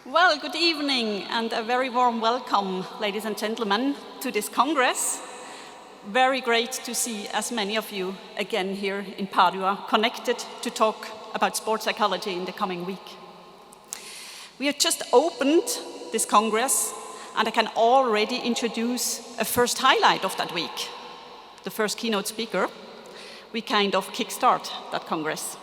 Well, good evening and a very warm welcome, ladies and gentlemen, to this Congress. Very great to see as many of you again here in Padua, connected to talk about sports psychology in the coming week. We have just opened this Congress, and I can already introduce a first highlight of that week, the first keynote speaker. We kind of kickstart that Congress.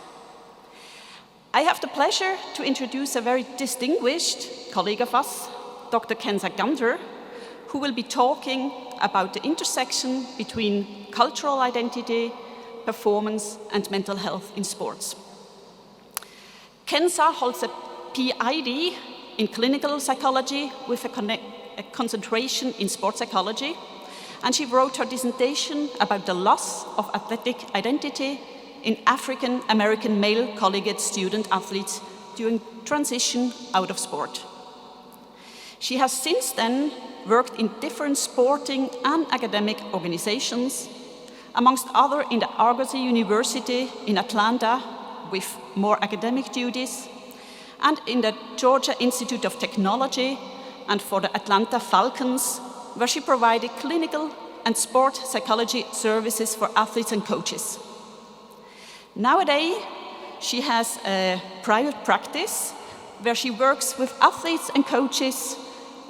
I have the pleasure to introduce a very distinguished colleague of us, Dr. Kensa Gunter, who will be talking about the intersection between cultural identity, performance, and mental health in sports. Kensa holds a PhD in clinical psychology with a concentration in sports psychology, and she wrote her dissertation about the loss of athletic identity in African American male collegiate student athletes during transition out of sport. She has since then worked in different sporting and academic organizations, amongst other in the Argosy University in Atlanta with more academic duties, and in the Georgia Institute of Technology and for the Atlanta Falcons, where she provided clinical and sport psychology services for athletes and coaches. Nowadays, she has a private practice where she works with athletes and coaches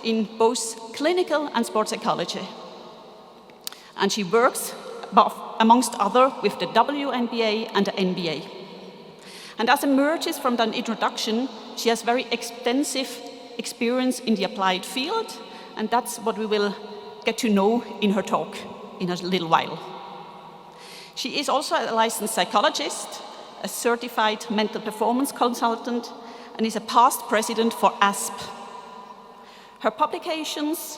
in both clinical and sports psychology. And she works, amongst other, with the WNBA and the NBA. And as emerges from that introduction, she has very extensive experience in the applied field, and that's what we will get to know in her talk in a little while. She is also a licensed psychologist, a certified mental performance consultant, and is a past president for ASP. Her publications,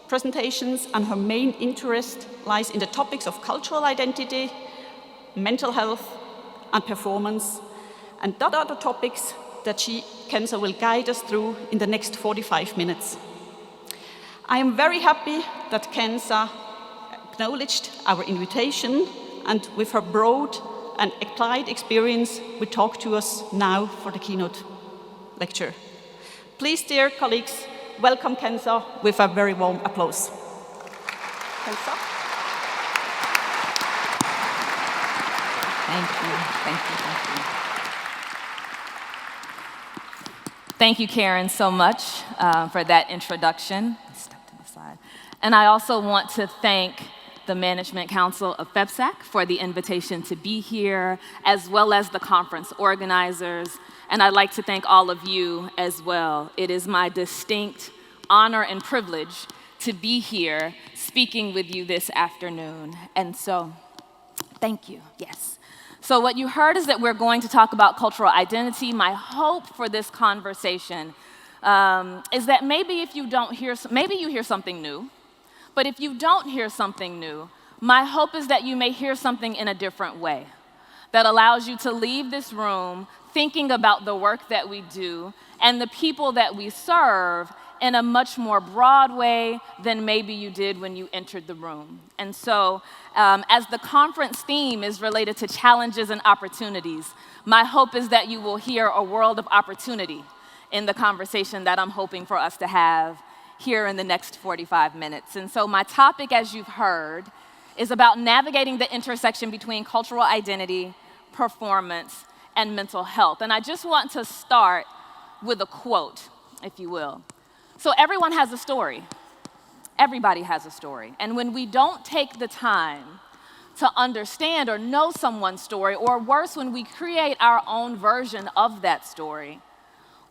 presentations, and her main interest lies in the topics of cultural identity, mental health, and performance, and that are the topics that Kensa will guide us through in the next 45 minutes. I am very happy that Kensa acknowledged our invitation, and with her broad and applied experience, will talk to us now for the keynote lecture. Please, dear colleagues, welcome Kensa with a very warm applause. Kensa? Thank you. Thank you, Karen, so much for that introduction. Step to the side. And I also want to thank the Management Council of FEPSAC for the invitation to be here, as well as the conference organizers. And I'd like to thank all of you as well. It is my distinct honor and privilege to be here speaking with you this afternoon. And so, thank you, yes. So what you heard is that we're going to talk about cultural identity. My hope for this conversation is that maybe you hear something new. But if you don't hear something new, my hope is that you may hear something in a different way that allows you to leave this room thinking about the work that we do and the people that we serve in a much more broad way than maybe you did when you entered the room. And so, as the conference theme is related to challenges and opportunities, my hope is that you will hear a world of opportunity in the conversation that I'm hoping for us to have here in the next 45 minutes. And so my topic, as you've heard, is about navigating the intersection between cultural identity, performance, and mental health. And I just want to start with a quote, if you will. So everyone has a story. Everybody has a story. And when we don't take the time to understand or know someone's story, or worse, when we create our own version of that story,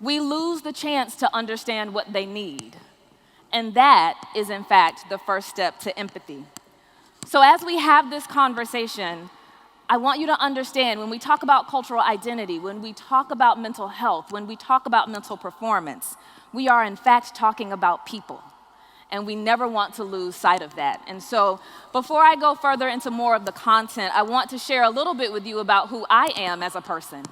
we lose the chance to understand what they need. And that is, in fact, the first step to empathy. So as we have this conversation, I want you to understand when we talk about cultural identity, when we talk about mental health, when we talk about mental performance, we are, in fact, talking about people. And we never want to lose sight of that. And so before I go further into more of the content, I want to share a little bit with you about who I am as a person,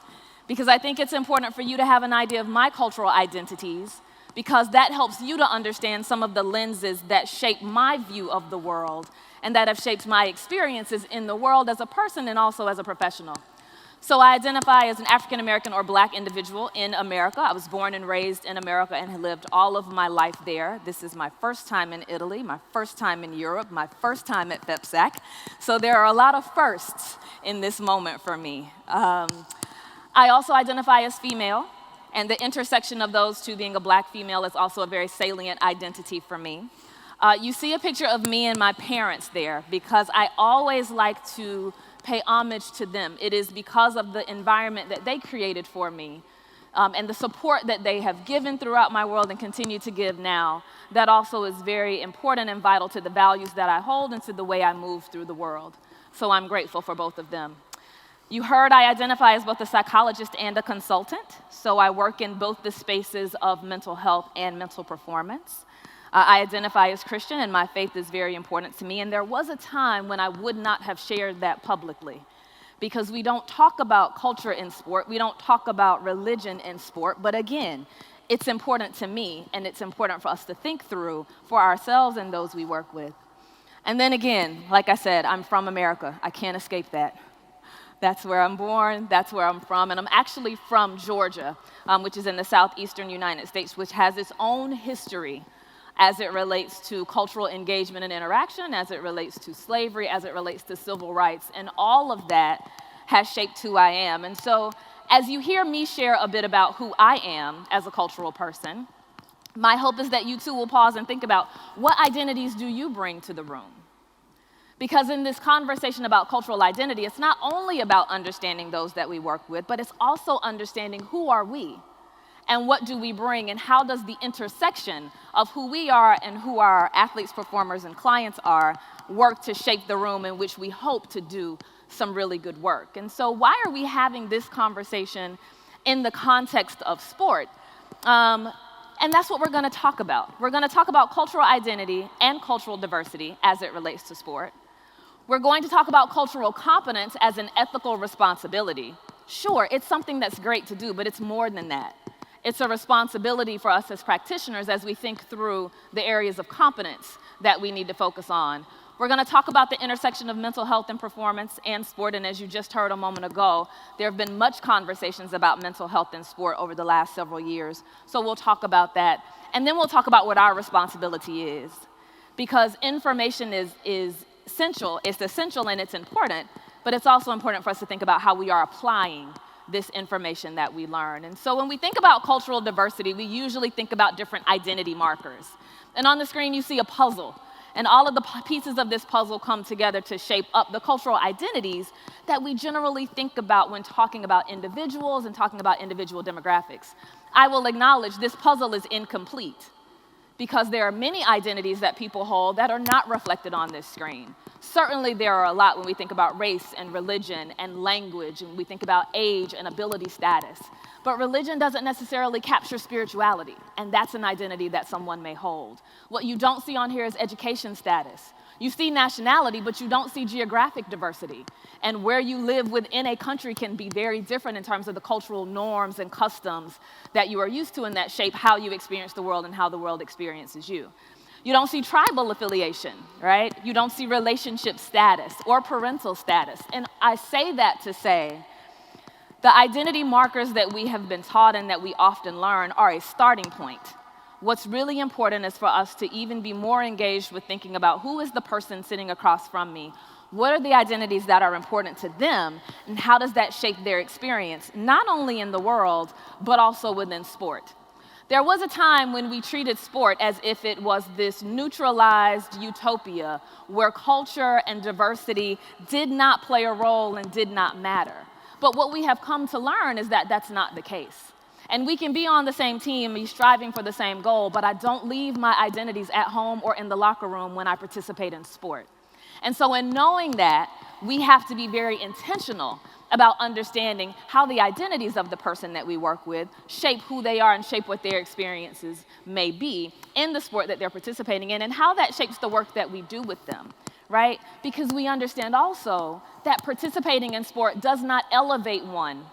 because I think it's important for you to have an idea of my cultural identities, because that helps you to understand some of the lenses that shape my view of the world and that have shaped my experiences in the world as a person and also as a professional. So I identify as an African American or Black individual in America. I was born and raised in America and have lived all of my life there. This is my first time in Italy, my first time in Europe, my first time at FEPSAC. So there are a lot of firsts in this moment for me. I also identify as female, and the intersection of those two, being a Black female, is also a very salient identity for me. You see a picture of me and my parents there because I always like to pay homage to them. It is because of the environment that they created for me and the support that they have given throughout my world and continue to give now that also is very important and vital to the values that I hold and to the way I move through the world. So I'm grateful for both of them. You heard I identify as both a psychologist and a consultant, so I work in both the spaces of mental health and mental performance. I identify as Christian, and my faith is very important to me, and there was a time when I would not have shared that publicly because we don't talk about culture in sport, we don't talk about religion in sport, but again, it's important to me, and it's important for us to think through for ourselves and those we work with. And then again, like I said, I'm from America. I can't escape that. That's where I'm born, that's where I'm from, and I'm actually from Georgia, which is in the southeastern United States, which has its own history as it relates to cultural engagement and interaction, as it relates to slavery, as it relates to civil rights, and all of that has shaped who I am. And so as you hear me share a bit about who I am as a cultural person, my hope is that you too will pause and think about what identities do you bring to the room? Because in this conversation about cultural identity, it's not only about understanding those that we work with, but it's also understanding who are we and what do we bring and how does the intersection of who we are and who our athletes, performers, and clients are work to shape the room in which we hope to do some really good work. And so why are we having this conversation in the context of sport? And that's what we're going to talk about. We're going to talk about cultural identity and cultural diversity as it relates to sport. We're going to talk about cultural competence as an ethical responsibility. Sure, it's something that's great to do, but it's more than that. It's a responsibility for us as practitioners as we think through the areas of competence that we need to focus on. We're going to talk about the intersection of mental health and performance and sport, and as you just heard a moment ago, there have been much conversations about mental health and sport over the last several years, so we'll talk about that. And then we'll talk about what our responsibility is, because information is essential, it's essential and it's important, but it's also important for us to think about how we are applying this information that we learn. And so when we think about cultural diversity, we usually think about different identity markers. And on the screen, you see a puzzle. And all of the pieces of this puzzle come together to shape up the cultural identities that we generally think about when talking about individuals and talking about individual demographics. I will acknowledge this puzzle is incomplete because there are many identities that people hold that are not reflected on this screen. Certainly there are a lot when we think about race and religion and language, and we think about age and ability status. But religion doesn't necessarily capture spirituality, and that's an identity that someone may hold. What you don't see on here is education status. You see nationality, but you don't see geographic diversity. And where you live within a country can be very different in terms of the cultural norms and customs that you are used to and that shape how you experience the world and how the world experiences you. You don't see tribal affiliation, right? You don't see relationship status or parental status. And I say that to say the identity markers that we have been taught and that we often learn are a starting point. What's really important is for us to even be more engaged with thinking about who is the person sitting across from me, what are the identities that are important to them, and how does that shape their experience, not only in the world, but also within sport. There was a time when we treated sport as if it was this neutralized utopia where culture and diversity did not play a role and did not matter. But what we have come to learn is that that's not the case. And we can be on the same team, be striving for the same goal, but I don't leave my identities at home or in the locker room when I participate in sport. And so in knowing that, we have to be very intentional about understanding how the identities of the person that we work with shape who they are and shape what their experiences may be in the sport that they're participating in and how that shapes the work that we do with them, right? Because we understand also that participating in sport does not elevate one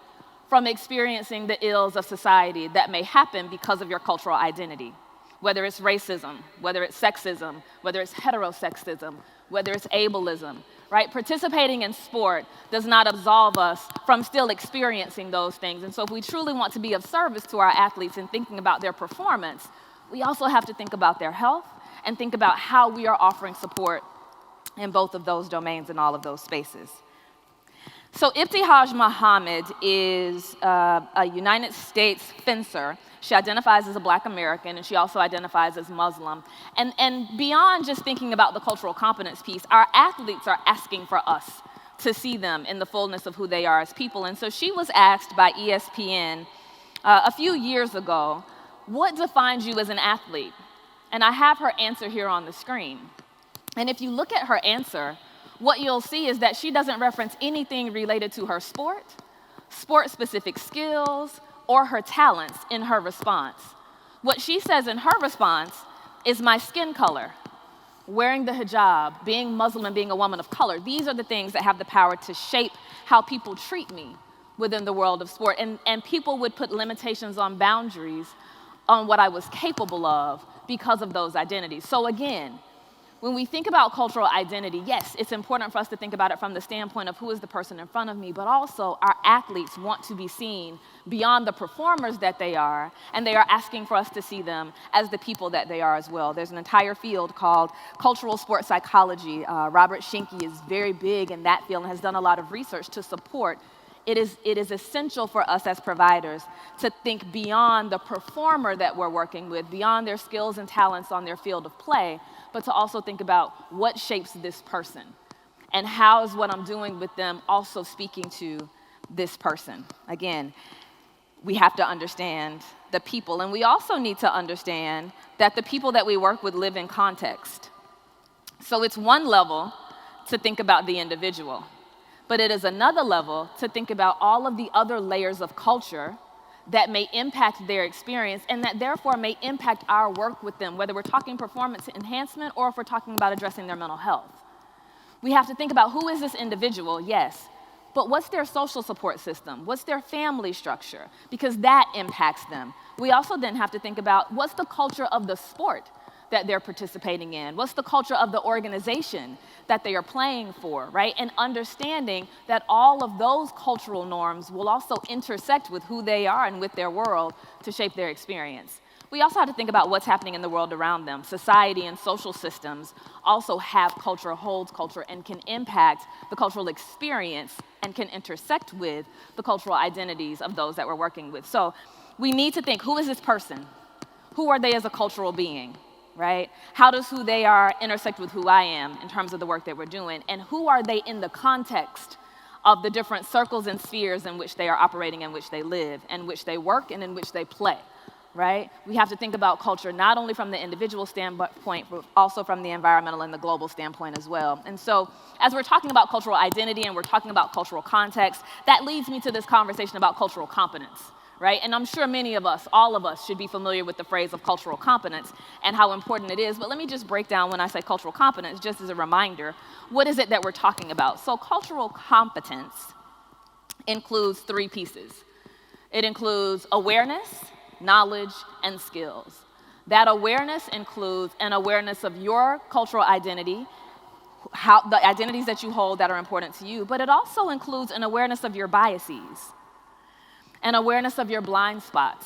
from experiencing the ills of society that may happen because of your cultural identity, whether it's racism, whether it's sexism, whether it's heterosexism, whether it's ableism, right? Participating in sport does not absolve us from still experiencing those things. And so if we truly want to be of service to our athletes in thinking about their performance, we also have to think about their health and think about how we are offering support in both of those domains and all of those spaces. So Ibtihaj Muhammad is a United States fencer. She identifies as a Black American, and she also identifies as Muslim. And beyond just thinking about the cultural competence piece, our athletes are asking for us to see them in the fullness of who they are as people. And so she was asked by ESPN a few years ago, what defines you as an athlete? And I have her answer here on the screen. And if you look at her answer, what you'll see is that she doesn't reference anything related to her sport-specific skills, or her talents in her response. What she says in her response is my skin color, wearing the hijab, being Muslim and being a woman of color. These are the things that have the power to shape how people treat me within the world of sport. And people would put limitations on boundaries on what I was capable of because of those identities. So again, when we think about cultural identity, yes, it's important for us to think about it from the standpoint of who is the person in front of me, but also our athletes want to be seen beyond the performers that they are, and they are asking for us to see them as the people that they are as well. There's an entire field called cultural sports psychology. Robert Schinke is very big in that field and has done a lot of research to support. It is essential for us as providers to think beyond the performer that we're working with, beyond their skills and talents on their field of play, but to also think about what shapes this person and how is what I'm doing with them also speaking to this person. Again, we have to understand the people, and we also need to understand that the people that we work with live in context. So it's one level to think about the individual, but it is another level to think about all of the other layers of culture that may impact their experience and that therefore may impact our work with them, whether we're talking performance enhancement or if we're talking about addressing their mental health. We have to think about who is this individual, yes, but what's their social support system? What's their family structure? Because that impacts them. We also then have to think about what's the culture of the sport that they're participating in? What's the culture of the organization that they are playing for, right? And understanding that all of those cultural norms will also intersect with who they are and with their world to shape their experience. We also have to think about what's happening in the world around them. Society and social systems also have culture, holds culture, and can impact the cultural experience and can intersect with the cultural identities of those that we're working with. So we need to think, who is this person? Who are they as a cultural being? Right? How does who they are intersect with who I am in terms of the work that we're doing? And who are they in the context of the different circles and spheres in which they are operating, in which they live, in which they work, and in which they play, right? We have to think about culture not only from the individual standpoint, but also from the environmental and the global standpoint as well. And so as we're talking about cultural identity and we're talking about cultural context, that leads me to this conversation about cultural competence. Right? And I'm sure many of us, all of us, should be familiar with the phrase of cultural competence and how important it is. But let me just break down when I say cultural competence, just as a reminder, what is it that we're talking about? So cultural competence includes three pieces. It includes awareness, knowledge, and skills. That awareness includes an awareness of your cultural identity, how the identities that you hold that are important to you, but it also includes an awareness of your biases, an awareness of your blind spots,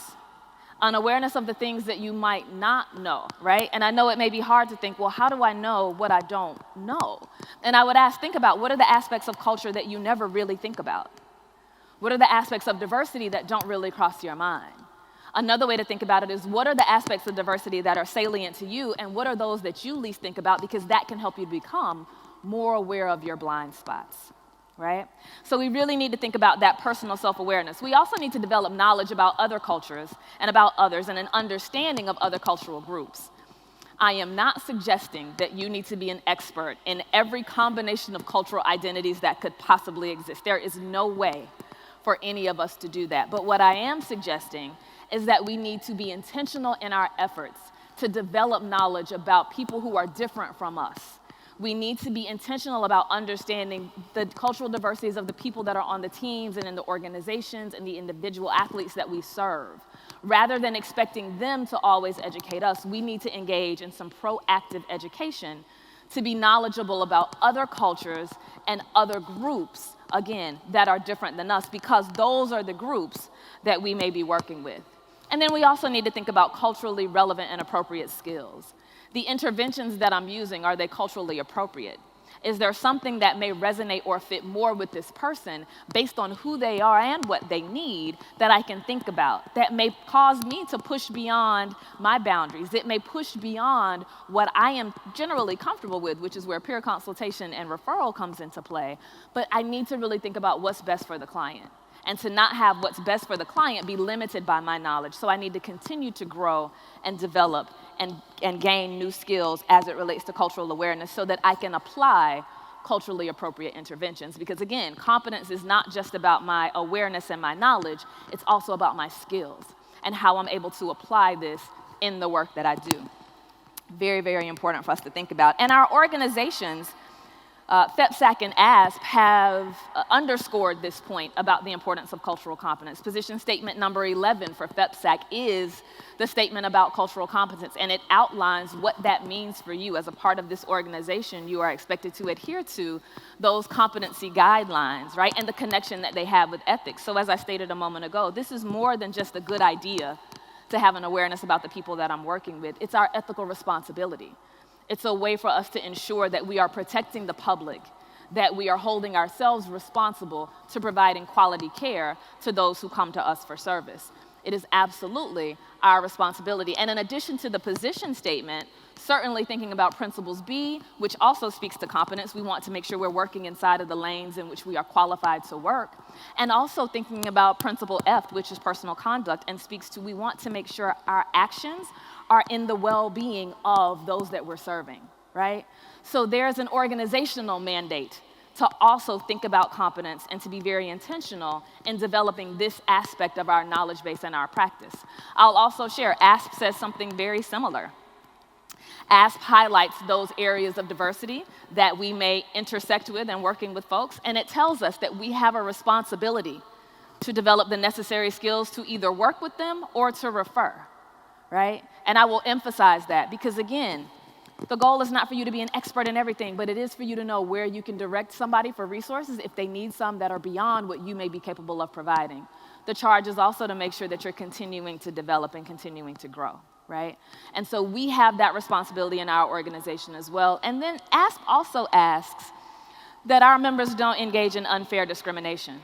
an awareness of the things that you might not know, right? And I know it may be hard to think, well, how do I know what I don't know? And I would think about what are the aspects of culture that you never really think about? What are the aspects of diversity that don't really cross your mind? Another way to think about it is what are the aspects of diversity that are salient to you and what are those that you least think about, because that can help you become more aware of your blind spots. Right? So we really need to think about that personal self-awareness. We also need to develop knowledge about other cultures and about others and an understanding of other cultural groups. I am not suggesting that you need to be an expert in every combination of cultural identities that could possibly exist. There is no way for any of us to do that. But what I am suggesting is that we need to be intentional in our efforts to develop knowledge about people who are different from us. We need to be intentional about understanding the cultural diversities of the people that are on the teams and in the organizations and the individual athletes that we serve. Rather than expecting them to always educate us, we need to engage in some proactive education to be knowledgeable about other cultures and other groups, again, that are different than us, because those are the groups that we may be working with. And then we also need to think about culturally relevant and appropriate skills. The interventions that I'm using, are they culturally appropriate? Is there something that may resonate or fit more with this person based on who they are and what they need that I can think about, that may cause me to push beyond my boundaries? It may push beyond what I am generally comfortable with, which is where peer consultation and referral comes into play. But I need to really think about what's best for the client, and to not have what's best for the client be limited by my knowledge. So I need to continue to grow and develop and gain new skills as it relates to cultural awareness, so that I can apply culturally appropriate interventions. Because again, competence is not just about my awareness and my knowledge, it's also about my skills and how I'm able to apply this in the work that I do. Very, very important for us to think about. And our organizations, FEPSAC and ASP, have underscored this point about the importance of cultural competence. Position statement number 11 for FEPSAC is the statement about cultural competence, and it outlines what that means for you. As a part of this organization, you are expected to adhere to those competency guidelines, right, and the connection that they have with ethics. So as I stated a moment ago, this is more than just a good idea to have an awareness about the people that I'm working with. It's our ethical responsibility. It's a way for us to ensure that we are protecting the public, that we are holding ourselves responsible to providing quality care to those who come to us for service. It is absolutely our responsibility. And in addition to the position statement, certainly thinking about principles B, which also speaks to competence. We want to make sure we're working inside of the lanes in which we are qualified to work. And also thinking about principle F, which is personal conduct, and speaks to we want to make sure our actions are in the well-being of those that we're serving, right? So there's an organizational mandate to also think about competence and to be very intentional in developing this aspect of our knowledge base and our practice. I'll also share, ASP says something very similar. ASP highlights those areas of diversity that we may intersect with in working with folks, and it tells us that we have a responsibility to develop the necessary skills to either work with them or to refer, right? And I will emphasize that because, again, the goal is not for you to be an expert in everything, but it is for you to know where you can direct somebody for resources if they need some that are beyond what you may be capable of providing. The charge is also to make sure that you're continuing to develop and continuing to grow, right? And so we have that responsibility in our organization as well. And then ASP also asks that our members don't engage in unfair discrimination.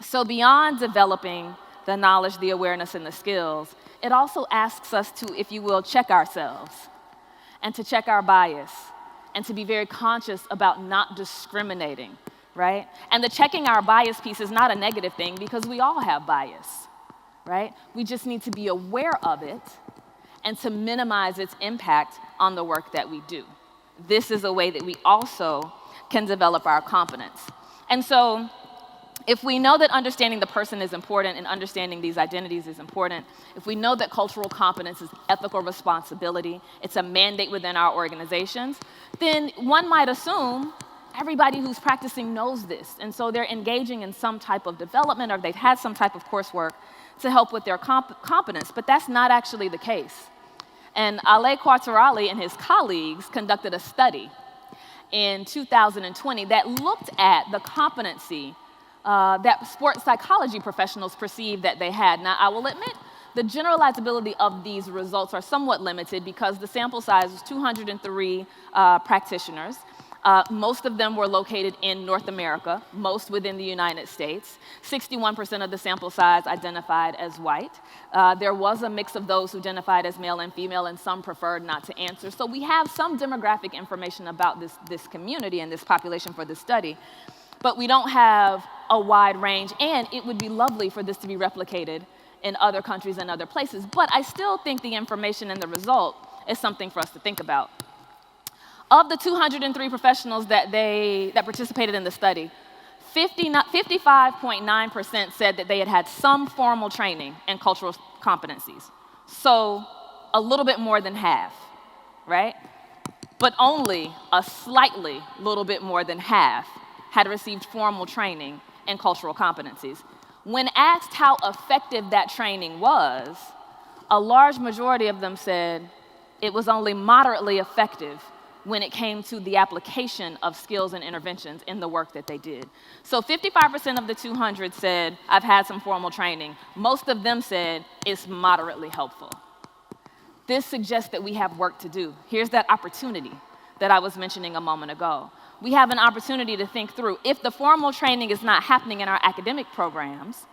So beyond developing the knowledge, the awareness, and the skills, it also asks us to, if you will, check ourselves and to check our bias and to be very conscious about not discriminating, right? And the checking our bias piece is not a negative thing because we all have bias, right? We just need to be aware of it and to minimize its impact on the work that we do. This is a way that we also can develop our competence. And so if we know that understanding the person is important and understanding these identities is important, if we know that cultural competence is ethical responsibility, it's a mandate within our organizations, then one might assume everybody who's practicing knows this. And so they're engaging in some type of development or they've had some type of coursework to help with their competence. But that's not actually the case. And Ale Quartarali and his colleagues conducted a study in 2020 that looked at the competency that sports psychology professionals perceived that they had. Now, I will admit, the generalizability of these results are somewhat limited because the sample size was 203 practitioners. Most of them were located in North America, most within the United States. 61% of the sample size identified as white. There was a mix of those who identified as male and female, and some preferred not to answer. So we have some demographic information about this community and this population for this study. But we don't have a wide range, and it would be lovely for this to be replicated in other countries and other places. But I still think the information and the result is something for us to think about. Of the 203 professionals that participated in the study, 55.9% said that they had had some formal training in cultural competencies. So a little bit more than half, right? But only a slightly little bit more than half had received formal training in cultural competencies. When asked how effective that training was, a large majority of them said it was only moderately effective when it came to the application of skills and interventions in the work that they did. So 55% of the 200 said, I've had some formal training. Most of them said, it's moderately helpful. This suggests that we have work to do. Here's that opportunity that I was mentioning a moment ago. We have an opportunity to think through, if the formal training is not happening in our academic programs,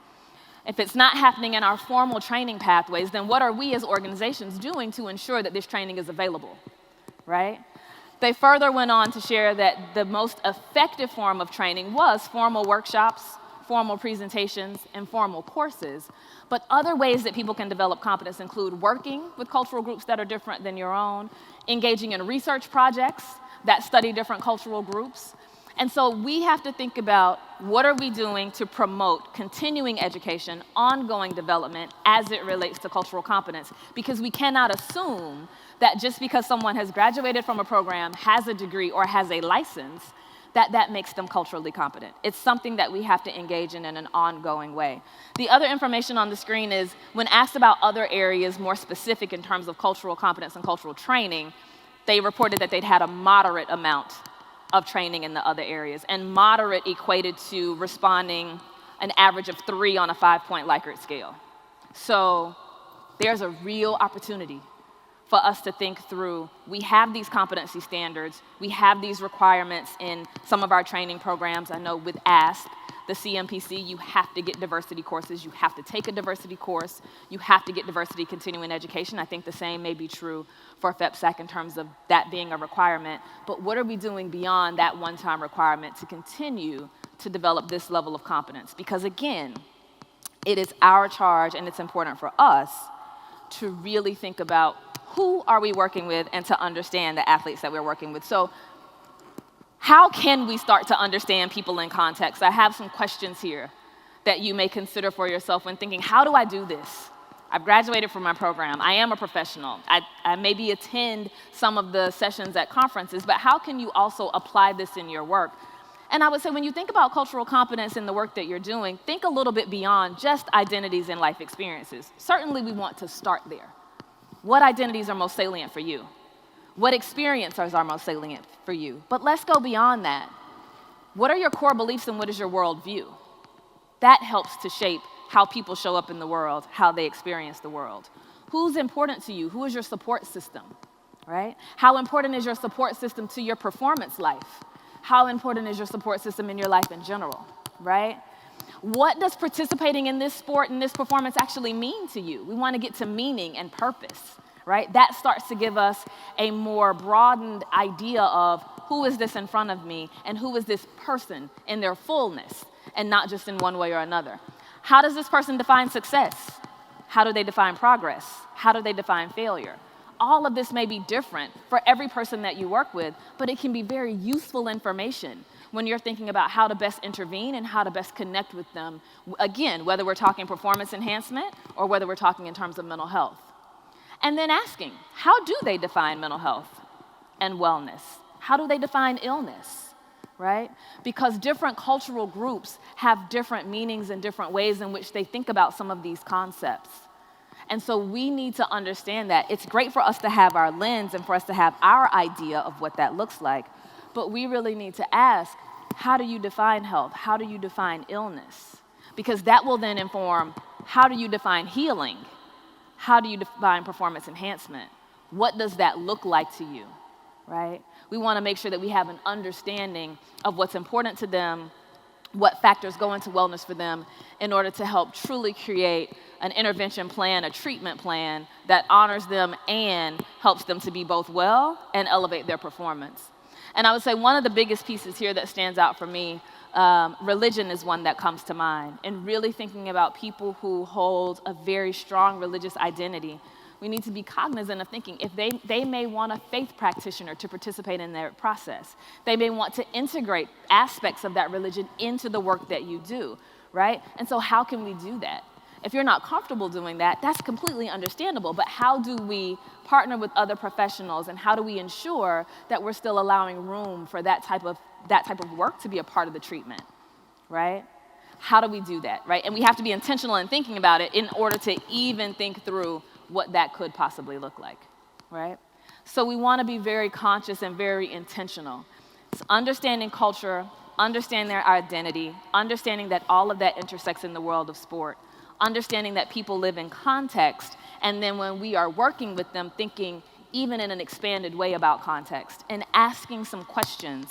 if it's not happening in our formal training pathways, then what are we as organizations doing to ensure that this training is available, right? They further went on to share that the most effective form of training was formal workshops, formal presentations, and formal courses. But other ways that people can develop competence include working with cultural groups that are different than your own, engaging in research projects that study different cultural groups. And so we have to think about, what are we doing to promote continuing education, ongoing development as it relates to cultural competence? Because we cannot assume that just because someone has graduated from a program, has a degree, or has a license, that makes them culturally competent. It's something that we have to engage in an ongoing way. The other information on the screen is, when asked about other areas more specific in terms of cultural competence and cultural training, they reported that they'd had a moderate amount of training in the other areas. And moderate equated to responding an average of 3 on a 5-point Likert scale. So there's a real opportunity for us to think through, we have these competency standards, we have these requirements in some of our training programs. I know with ASP, the CMPC, you have to get diversity courses, you have to take a diversity course, you have to get diversity continuing education. I think the same may be true for FEPSAC in terms of that being a requirement. But what are we doing beyond that one-time requirement to continue to develop this level of competence? Because again, it is our charge, and it's important for us to really think about, who are we working with, and to understand the athletes that we're working with. So how can we start to understand people in context? I have some questions here that you may consider for yourself when thinking, how do I do this? I've graduated from my program. I am a professional. I maybe attend some of the sessions at conferences, but how can you also apply this in your work? And I would say, when you think about cultural competence in the work that you're doing, think a little bit beyond just identities and life experiences. Certainly we want to start there. What identities are most salient for you? What experiences are most salient for you? But let's go beyond that. What are your core beliefs and what is your worldview? That helps to shape how people show up in the world, how they experience the world. Who's important to you? Who is your support system, right? How important is your support system to your performance life? How important is your support system in your life in general, right? What does participating in this sport and this performance actually mean to you? We want to get to meaning and purpose, right? That starts to give us a more broadened idea of, who is this in front of me, and who is this person in their fullness, and not just in one way or another. How does this person define success? How do they define progress? How do they define failure? All of this may be different for every person that you work with, but it can be very useful information when you're thinking about how to best intervene and how to best connect with them. Again, whether we're talking performance enhancement or whether we're talking in terms of mental health. And then asking, how do they define mental health and wellness? How do they define illness, right? Because different cultural groups have different meanings and different ways in which they think about some of these concepts. And so we need to understand that. It's great for us to have our lens and for us to have our idea of what that looks like, but we really need to ask, how do you define health? How do you define illness? Because that will then inform, how do you define healing? How do you define performance enhancement? What does that look like to you, right? We want to make sure that we have an understanding of what's important to them, what factors go into wellness for them, in order to help truly create an intervention plan, a treatment plan that honors them and helps them to be both well and elevate their performance. And I would say one of the biggest pieces here that stands out for me, religion is one that comes to mind. And really thinking about people who hold a very strong religious identity, we need to be cognizant of thinking, if they may want a faith practitioner to participate in their process. They may want to integrate aspects of that religion into the work that you do, right? And so how can we do that? If you're not comfortable doing that, that's completely understandable, but how do we partner with other professionals, and how do we ensure that we're still allowing room for that type of work to be a part of the treatment, right? How do we do that, right? And we have to be intentional in thinking about it in order to even think through what that could possibly look like, right? So we want to be very conscious and very intentional. It's understanding culture, understanding their identity, understanding that all of that intersects in the world of sport, understanding that people live in context, and then when we are working with them, thinking even in an expanded way about context, and asking some questions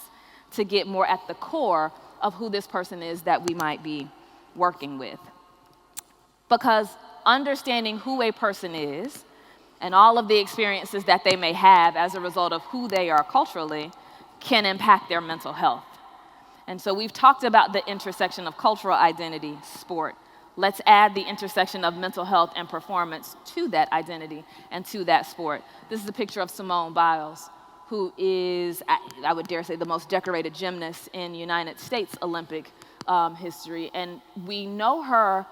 to get more at the core of who this person is that we might be working with. Because understanding who a person is and all of the experiences that they may have as a result of who they are culturally can impact their mental health. And so we've talked about the intersection of cultural identity, sport. Let's add the intersection of mental health and performance to that identity and to that sport. This is a picture of Simone Biles, who is, I would dare say, the most decorated gymnast in United States Olympic history. And we know her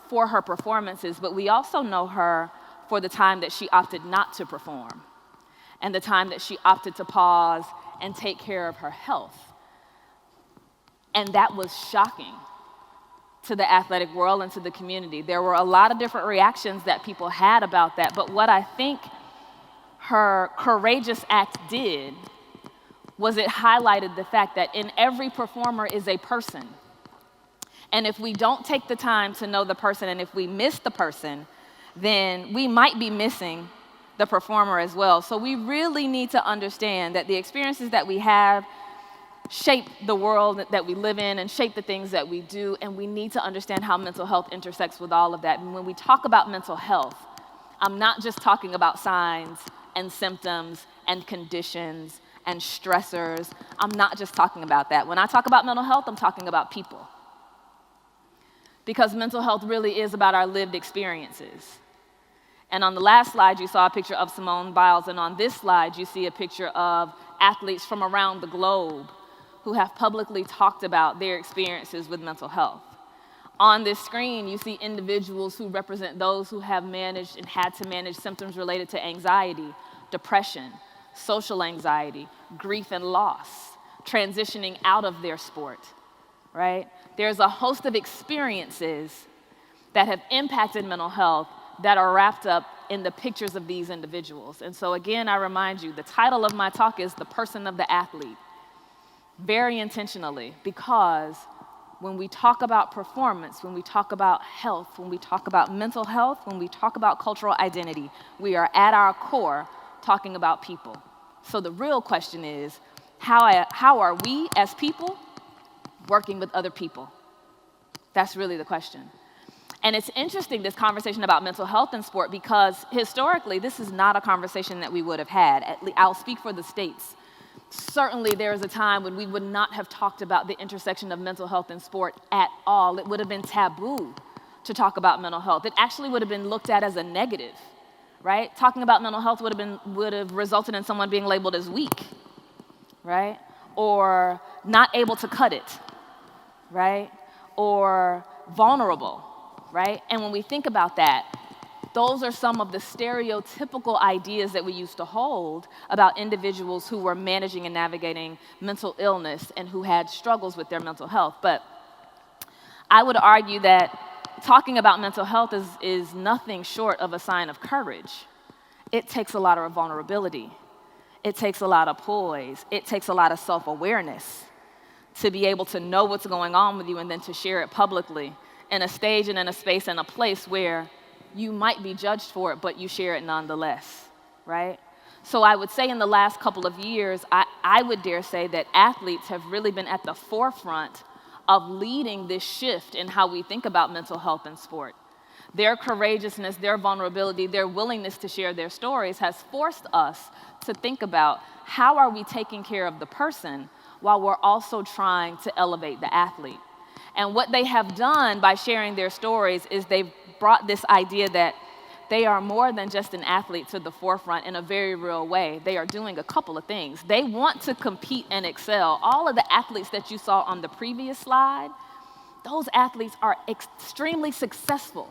for her performances, but we also know her for the time that she opted not to perform and the time that she opted to pause and take care of her health. And that was shocking to the athletic world and to the community. There were a lot of different reactions that people had about that, but what I think her courageous act did was it highlighted the fact that in every performer is a person. And if we don't take the time to know the person, and if we miss the person, then we might be missing the performer as well. So we really need to understand that the experiences that we have shape the world that we live in and shape the things that we do, and we need to understand how mental health intersects with all of that. And when we talk about mental health, I'm not just talking about signs and symptoms and conditions and stressors. I'm not just talking about that. When I talk about mental health, I'm talking about people. Because mental health really is about our lived experiences. And on the last slide, you saw a picture of Simone Biles, and on this slide, you see a picture of athletes from around the globe who have publicly talked about their experiences with mental health. On this screen, you see individuals who represent those who have managed and had to manage symptoms related to anxiety, depression, social anxiety, grief and loss, transitioning out of their sport, right? There's a host of experiences that have impacted mental health that are wrapped up in the pictures of these individuals. And so again, I remind you, the title of my talk is The Person of the Athlete, very intentionally, because when we talk about performance, when we talk about health, when we talk about mental health, when we talk about cultural identity, we are at our core talking about people. So the real question is, how are we as people working with other people? That's really the question. And it's interesting, this conversation about mental health in sport, because historically, this is not a conversation that we would have had. I'll speak for the states. Certainly, there is a time when we would not have talked about the intersection of mental health and sport at all. It would have been taboo to talk about mental health. It actually would have been looked at as a negative, right? Talking about mental health would have resulted in someone being labeled as weak, right? Or not able to cut it, right? Or vulnerable, right? And when we think about that, those are some of the stereotypical ideas that we used to hold about individuals who were managing and navigating mental illness and who had struggles with their mental health. But I would argue that talking about mental health is nothing short of a sign of courage. It takes a lot of vulnerability. It takes a lot of poise. It takes a lot of self-awareness to be able to know what's going on with you and then to share it publicly in a stage and in a space and a place where you might be judged for it, but you share it nonetheless, right? So I would say in the last couple of years, I would dare say that athletes have really been at the forefront of leading this shift in how we think about mental health in sport. Their courageousness, their vulnerability, their willingness to share their stories has forced us to think about how are we taking care of the person while we're also trying to elevate the athlete. And what they have done by sharing their stories is they've brought this idea that they are more than just an athlete to the forefront in a very real way. They are doing a couple of things. They want to compete and excel. All of the athletes that you saw on the previous slide, those athletes are extremely successful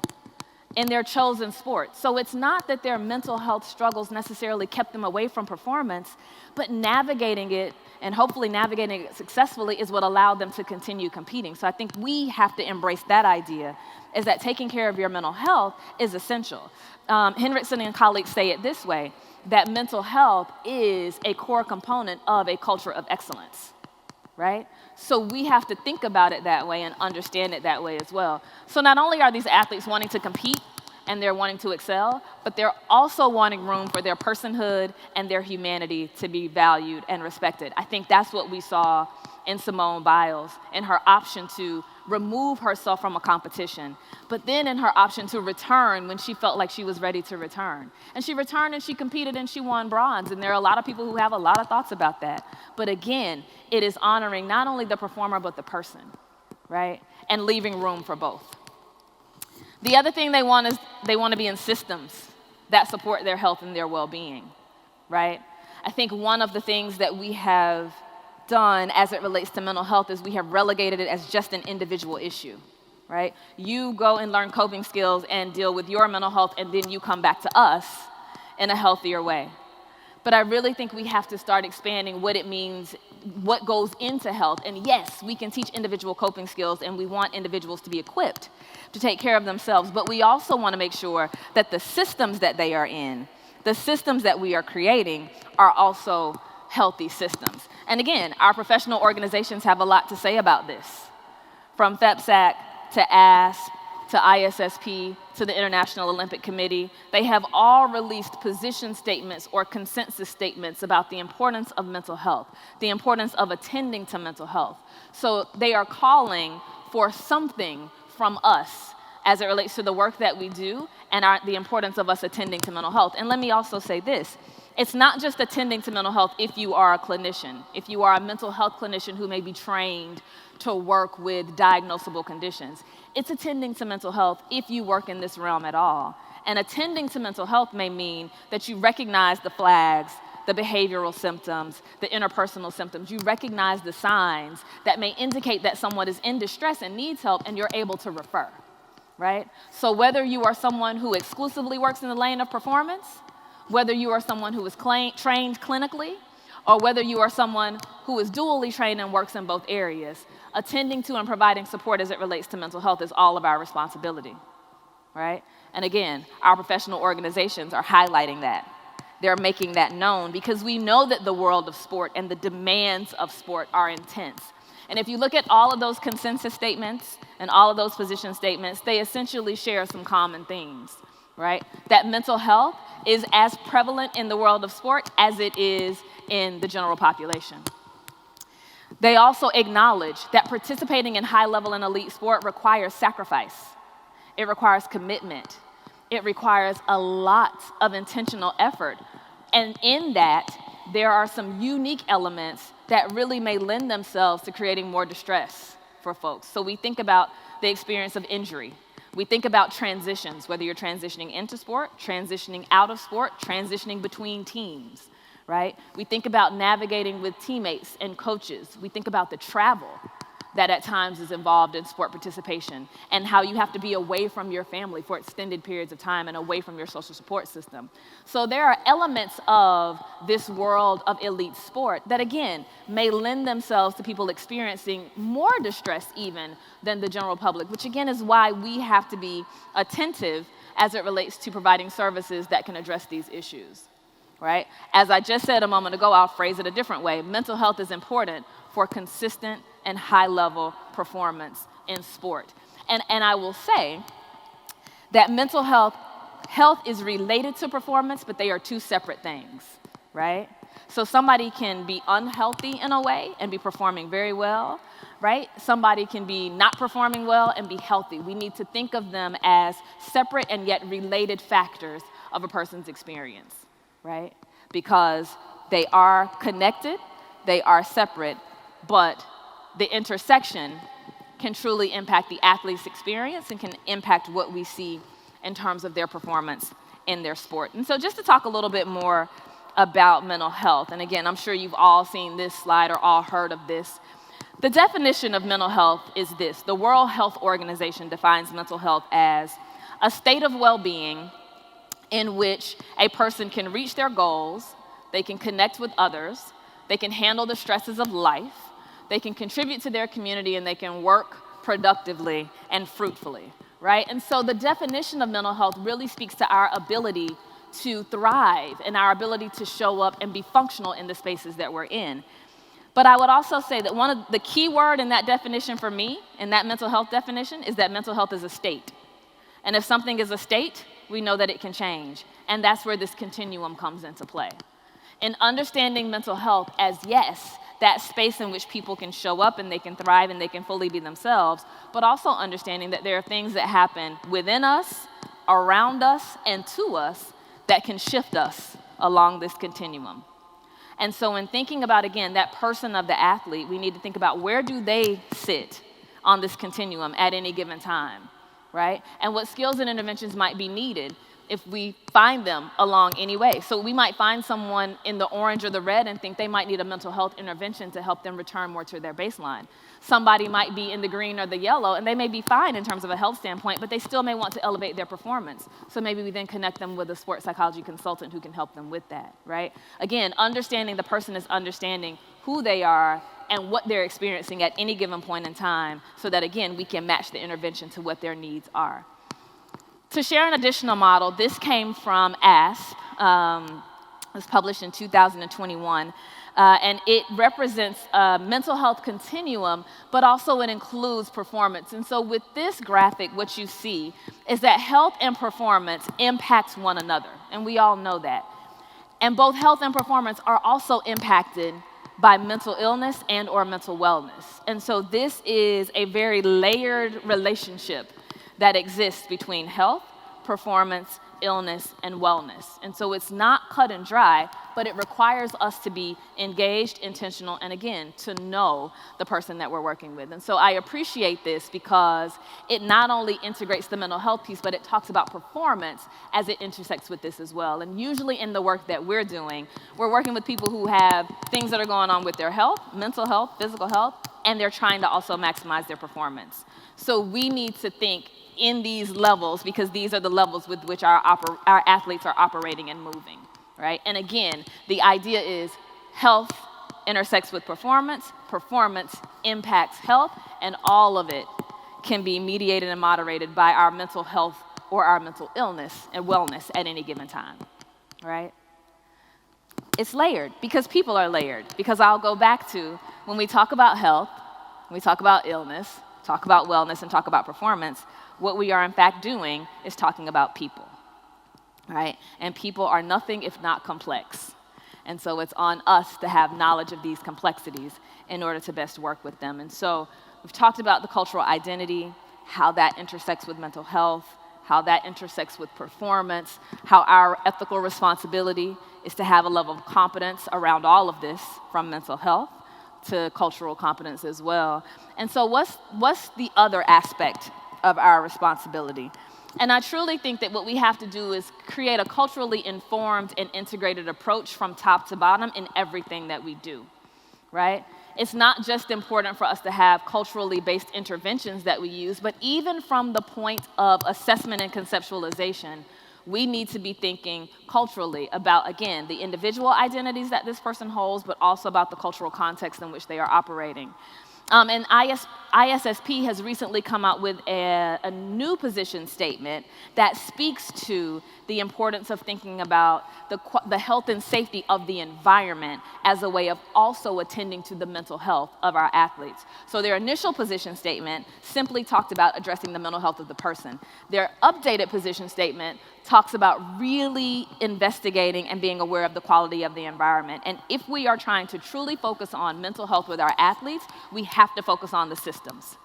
in their chosen sport. So it's not that their mental health struggles necessarily kept them away from performance, but navigating it and hopefully navigating it successfully is what allowed them to continue competing. So I think we have to embrace that idea, is that taking care of your mental health is essential. Henriksen and colleagues say it this way, that mental health is a core component of a culture of excellence, right? So we have to think about it that way and understand it that way as well. So not only are these athletes wanting to compete and they're wanting to excel, but they're also wanting room for their personhood and their humanity to be valued and respected. I think that's what we saw in Simone Biles in her option to remove herself from a competition, but then in her option to return when she felt like she was ready to return. And she returned and she competed and she won bronze. And there are a lot of people who have a lot of thoughts about that. But again, it is honoring not only the performer, but the person, right? And leaving room for both. The other thing they want is they want to be in systems that support their health and their well-being, right? I think one of the things that we have done as it relates to mental health is we have relegated it as just an individual issue, right? You go and learn coping skills and deal with your mental health, and then you come back to us in a healthier way. But I really think we have to start expanding what it means, what goes into health. And yes, we can teach individual coping skills, and we want individuals to be equipped to take care of themselves, but we also want to make sure that the systems that they are in, the systems that we are creating, are also healthy systems. And again, our professional organizations have a lot to say about this. From FEPSAC to ASP to ISSP to the International Olympic Committee, they have all released position statements or consensus statements about the importance of mental health, the importance of attending to mental health. So they are calling for something from us as it relates to the work that we do and the importance of us attending to mental health. And let me also say this. It's not just attending to mental health if you are a clinician, if you are a mental health clinician who may be trained to work with diagnosable conditions. It's attending to mental health if you work in this realm at all. And attending to mental health may mean that you recognize the flags, the behavioral symptoms, the interpersonal symptoms. You recognize the signs that may indicate that someone is in distress and needs help, and you're able to refer, right? So whether you are someone who exclusively works in the lane of performance, whether you are someone who is trained clinically, or whether you are someone who is dually trained and works in both areas, attending to and providing support as it relates to mental health is all of our responsibility, right? And again, our professional organizations are highlighting that. They're making that known because we know that the world of sport and the demands of sport are intense. And if you look at all of those consensus statements and all of those position statements, they essentially share some common themes, right? That mental health is as prevalent in the world of sport as it is in the general population. They also acknowledge that participating in high-level and elite sport requires sacrifice. It requires commitment. It requires a lot of intentional effort. And in that, there are some unique elements that really may lend themselves to creating more distress for folks. So we think about the experience of injury. We think about transitions, whether you're transitioning into sport, transitioning out of sport, transitioning between teams, right? We think about navigating with teammates and coaches. We think about the travel that at times is involved in sport participation and how you have to be away from your family for extended periods of time and away from your social support system. So there are elements of this world of elite sport that, again, may lend themselves to people experiencing more distress even than the general public, which again is why we have to be attentive as it relates to providing services that can address these issues, right? As I just said a moment ago, I'll phrase it a different way. Mental health is important for consistent and high-level performance in sport. And I will say that mental health is related to performance, but they are two separate things, right? So somebody can be unhealthy in a way and be performing very well, right? Somebody can be not performing well and be healthy. We need to think of them as separate and yet related factors of a person's experience, right? Because they are connected, they are separate, but the intersection can truly impact the athlete's experience and can impact what we see in terms of their performance in their sport. And so just to talk a little bit more about mental health, and again, I'm sure you've all seen this slide or all heard of this. The definition of mental health is this. The World Health Organization defines mental health as a state of well-being in which a person can reach their goals, they can connect with others, they can handle the stresses of life, they can contribute to their community, and they can work productively and fruitfully, right? And so the definition of mental health really speaks to our ability to thrive and our ability to show up and be functional in the spaces that we're in. But I would also say that one of the key word in that definition for me, in that mental health definition, is that mental health is a state. And if something is a state, we know that it can change. And that's where this continuum comes into play. In understanding mental health as, yes, that space in which people can show up and they can thrive and they can fully be themselves, but also understanding that there are things that happen within us, around us, and to us that can shift us along this continuum. And so in thinking about, again, that person of the athlete, we need to think about where do they sit on this continuum at any given time, right? And what skills and interventions might be needed if we find them along any way. So we might find someone in the orange or the red and think they might need a mental health intervention to help them return more to their baseline. Somebody might be in the green or the yellow, and they may be fine in terms of a health standpoint, but they still may want to elevate their performance. So maybe we then connect them with a sports psychology consultant who can help them with that, right? Again, understanding the person is understanding who they are and what they're experiencing at any given point in time so that, again, we can match the intervention to what their needs are. To share an additional model, this came from ASP. It was published in 2021. And it represents a mental health continuum, but also it includes performance. And so with this graphic, what you see is that health and performance impact one another. And we all know that. And both health and performance are also impacted by mental illness and or mental wellness. And so this is a very layered relationship that exists between health, performance, illness, and wellness. And so it's not cut and dry, but it requires us to be engaged, intentional, and again, to know the person that we're working with. And so I appreciate this because it not only integrates the mental health piece, but it talks about performance as it intersects with this as well. And usually in the work that we're doing, we're working with people who have things that are going on with their health, mental health, physical health, and they're trying to also maximize their performance. So we need to think in these levels because these are the levels with which our athletes are operating and moving, right? And again, the idea is health intersects with performance, performance impacts health, and all of it can be mediated and moderated by our mental health or our mental illness and wellness at any given time, right? It's layered because people are layered. Because I'll go back to when we talk about health, when we talk about illness, talk about wellness, and talk about performance, what we are in fact doing is talking about people, right? And people are nothing if not complex. And so it's on us to have knowledge of these complexities in order to best work with them. And so we've talked about the cultural identity, how that intersects with mental health, how that intersects with performance, how our ethical responsibility is to have a level of competence around all of this, from mental health to cultural competence as well. And so what's the other aspect of our responsibility? And I truly think that what we have to do is create a culturally informed and integrated approach from top to bottom in everything that we do, right? It's not just important for us to have culturally based interventions that we use, but even from the point of assessment and conceptualization, we need to be thinking culturally about, again, the individual identities that this person holds, but also about the cultural context in which they are operating. And ISSP has recently come out with a new position statement that speaks to the importance of thinking about the health and safety of the environment as a way of also attending to the mental health of our athletes. So their initial position statement simply talked about addressing the mental health of the person. Their updated position statement talks about really investigating and being aware of the quality of the environment. And if we are trying to truly focus on mental health with our athletes, we have to focus on the systems.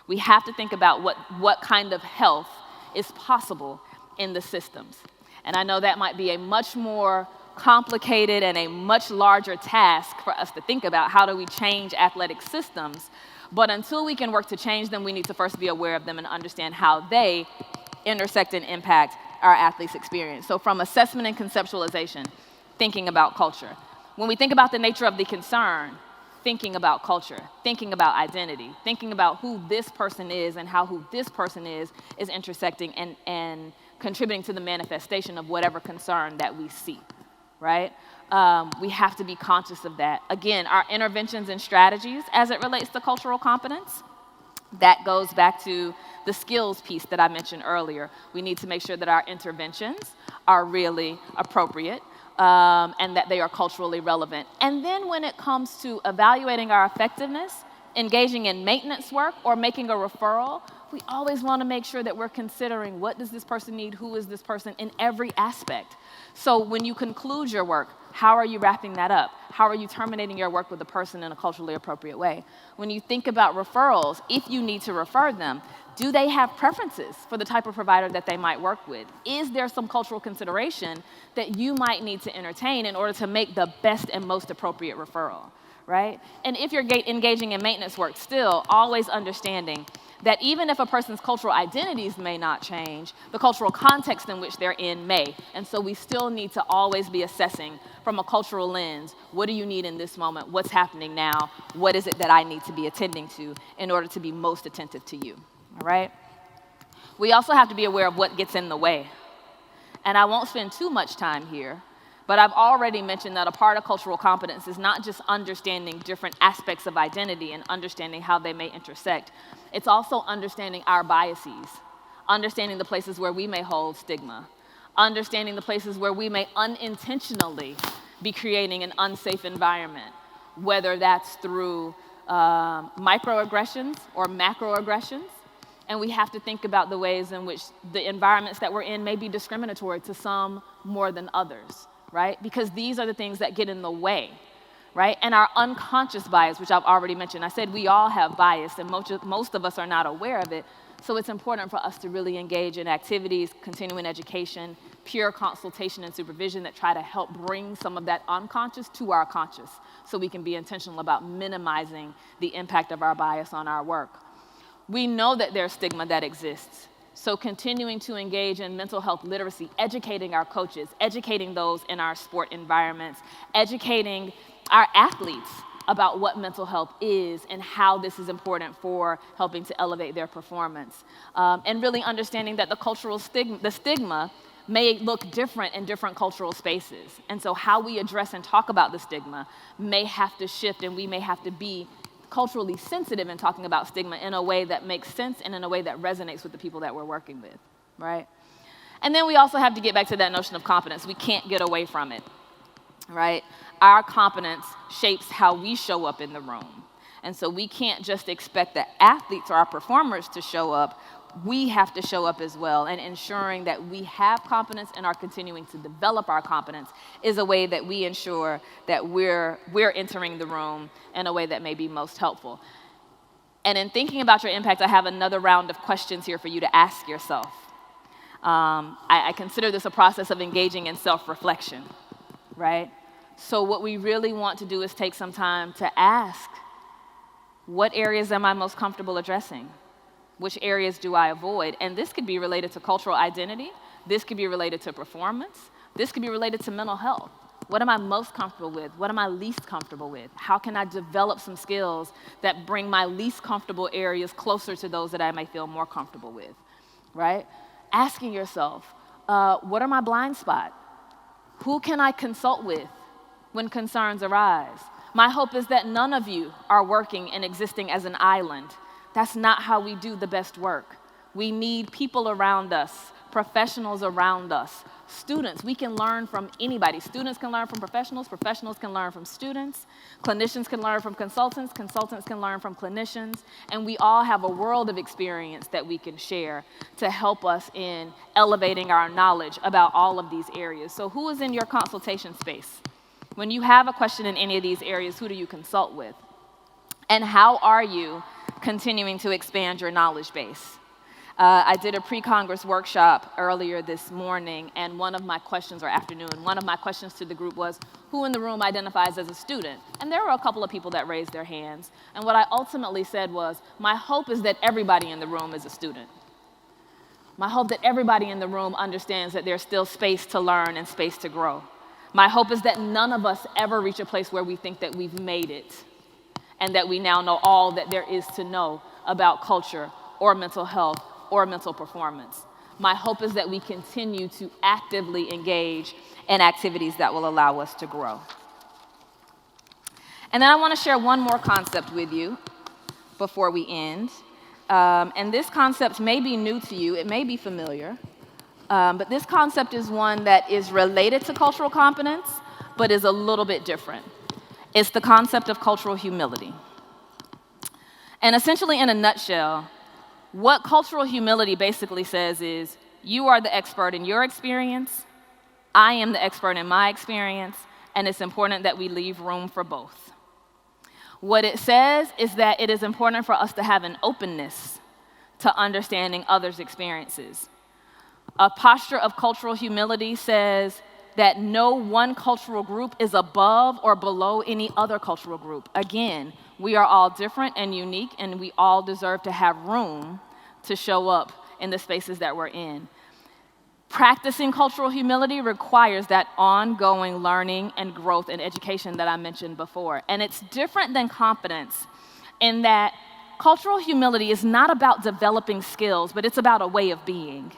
We have to think about what kind of health is possible in the systems. And I know that might be a much more complicated and a much larger task for us to think about. How do we change athletic systems? But until we can work to change them, we need to first be aware of them and understand how they intersect and impact our athletes' experience. So from assessment and conceptualization, thinking about culture. When we think about the nature of the concern, thinking about culture, thinking about identity, thinking about who this person is and how who this person is intersecting and contributing to the manifestation of whatever concern that we see, right? We have to be conscious of that. Again, our interventions and strategies as it relates to cultural competence, that goes back to the skills piece that I mentioned earlier. We need to make sure that our interventions are really appropriate and that they are culturally relevant. And then when it comes to evaluating our effectiveness, engaging in maintenance work or making a referral, we always want to make sure that we're considering what does this person need, who is this person in every aspect. So when you conclude your work, how are you wrapping that up? How are you terminating your work with the person in a culturally appropriate way? When you think about referrals, if you need to refer them, do they have preferences for the type of provider that they might work with? Is there some cultural consideration that you might need to entertain in order to make the best and most appropriate referral, right? And if you're engaging in maintenance work, still always understanding that even if a person's cultural identities may not change, the cultural context in which they're in may. And so we still need to always be assessing from a cultural lens, what do you need in this moment? What's happening now? What is it that I need to be attending to in order to be most attentive to you, all right? We also have to be aware of what gets in the way. And I won't spend too much time here, but I've already mentioned that a part of cultural competence is not just understanding different aspects of identity and understanding how they may intersect. It's also understanding our biases, understanding the places where we may hold stigma, understanding the places where we may unintentionally be creating an unsafe environment, whether that's through microaggressions or macroaggressions. And we have to think about the ways in which the environments that we're in may be discriminatory to some more than others, right? Because these are the things that get in the way, right? And our unconscious bias, which I've already mentioned. I said we all have bias, and most of us are not aware of it. So it's important for us to really engage in activities, continuing education, peer consultation and supervision that try to help bring some of that unconscious to our conscious so we can be intentional about minimizing the impact of our bias on our work. We know that there's stigma that exists. So continuing to engage in mental health literacy, educating our coaches, educating those in our sport environments, educating our athletes about what mental health is and how this is important for helping to elevate their performance. And really understanding that the stigma may look different in different cultural spaces. And so how we address and talk about the stigma may have to shift, and we may have to be culturally sensitive in talking about stigma in a way that makes sense and in a way that resonates with the people that we're working with, right? And then we also have to get back to that notion of competence. We can't get away from it, right? Our competence shapes how we show up in the room. And so we can't just expect the athletes or our performers to show up. We have to show up as well, and ensuring that we have competence and are continuing to develop our competence is a way that we ensure that we're entering the room in a way that may be most helpful. And in thinking about your impact, I have another round of questions here for you to ask yourself. I consider this a process of engaging in self-reflection, right? So what we really want to do is take some time to ask, what areas am I most comfortable addressing? Which areas do I avoid? And this could be related to cultural identity. This could be related to performance. This could be related to mental health. What am I most comfortable with? What am I least comfortable with? How can I develop some skills that bring my least comfortable areas closer to those that I may feel more comfortable with, right? Asking yourself, what are my blind spots? Who can I consult with when concerns arise? My hope is that none of you are working and existing as an island. That's not how we do the best work. We need people around us, professionals around us, students. We can learn from anybody. Students can learn from professionals, professionals can learn from students, clinicians can learn from consultants, consultants can learn from clinicians, and we all have a world of experience that we can share to help us in elevating our knowledge about all of these areas. So who is in your consultation space? When you have a question in any of these areas, who do you consult with? And how are you continuing to expand your knowledge base? I did a pre-Congress workshop earlier this morning, and one of my questions to the group was, who in the room identifies as a student? And there were a couple of people that raised their hands. And what I ultimately said was, my hope is that everybody in the room is a student. My hope that everybody in the room understands that there's still space to learn and space to grow. My hope is that none of us ever reach a place where we think that we've made it. and that we now know all that there is to know about culture or mental health or mental performance. My hope is that we continue to actively engage in activities that will allow us to grow. And then I want to share one more concept with you before we end. And this concept may be new to you, it may be familiar, but this concept is one that is related to cultural competence, but is a little bit different. It's the concept of cultural humility. And essentially, in a nutshell, what cultural humility basically says is, you are the expert in your experience, I am the expert in my experience, and it's important that we leave room for both. What it says is that it is important for us to have an openness to understanding others' experiences. A posture of cultural humility says that no one cultural group is above or below any other cultural group. Again, we are all different and unique, and we all deserve to have room to show up in the spaces that we're in. Practicing cultural humility requires that ongoing learning and growth and education that I mentioned before. And it's different than competence in that cultural humility is not about developing skills, but it's about a way of being.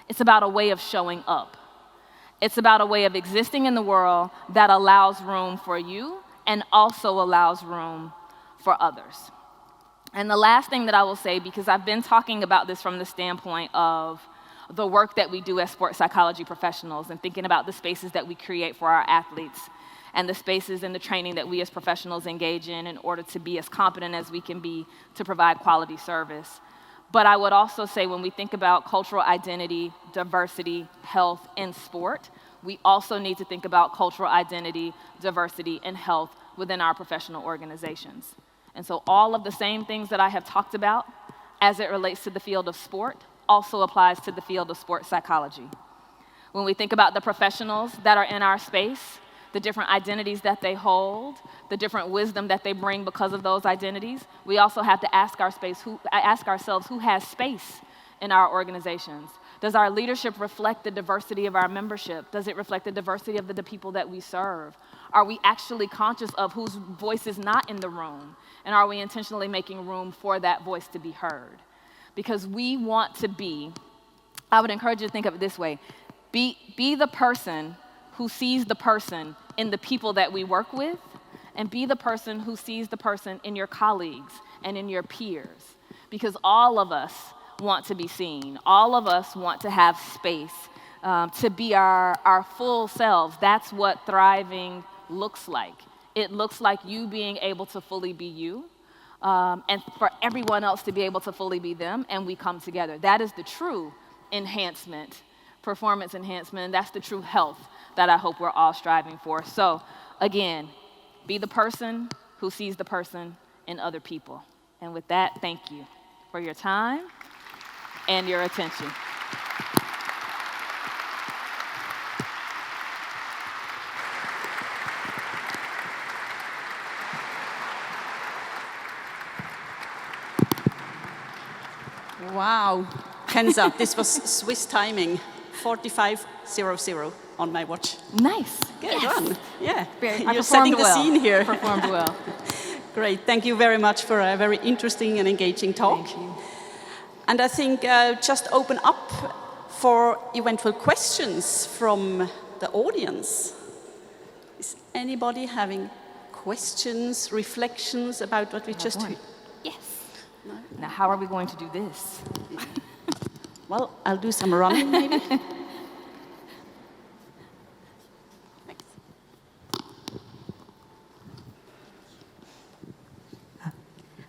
It's about a way of showing up. It's about a way of existing in the world that allows room for you and also allows room for others. And the last thing that I will say, because I've been talking about this from the standpoint of the work that we do as sports psychology professionals and thinking about the spaces that we create for our athletes and the spaces and the training that we as professionals engage in order to be as competent as we can be to provide quality service. But I would also say when we think about cultural identity, diversity, health, and sport, we also need to think about cultural identity, diversity, and health within our professional organizations. And so all of the same things that I have talked about as it relates to the field of sport also applies to the field of sports psychology. When we think about the professionals that are in our space, the different identities that they hold, the different wisdom that they bring because of those identities, we also have to ask ourselves who has space in our organizations. Does our leadership reflect the diversity of our membership? Does it reflect the diversity of the people that we serve? Are we actually conscious of whose voice is not in the room? And are we intentionally making room for that voice to be heard? Because we want to be, I would encourage you to think of it this way, be the person who sees the person in the people that we work with, and be the person who sees the person in your colleagues and in your peers. Because all of us want to be seen. All of us want to have space to be our full selves. That's what thriving looks like. It looks like you being able to fully be you, and for everyone else to be able to fully be them, and we come together. That is the true enhancement, performance enhancement, and that's the true health that I hope we're all striving for. So again, be the person who sees the person in other people. And with that, thank you for your time and your attention. Wow, Kensa, this was Swiss timing, 45:00 on my watch. Nice. Good yes. one. Yeah, You're setting the scene here. Performed well. Great, thank you very much for a very interesting and engaging talk. Thank you. And I think just open up for eventual questions from the audience. Is anybody having questions, reflections about what we just heard? Yes. No? Now, how are we going to do this? Well, I'll do some running, maybe.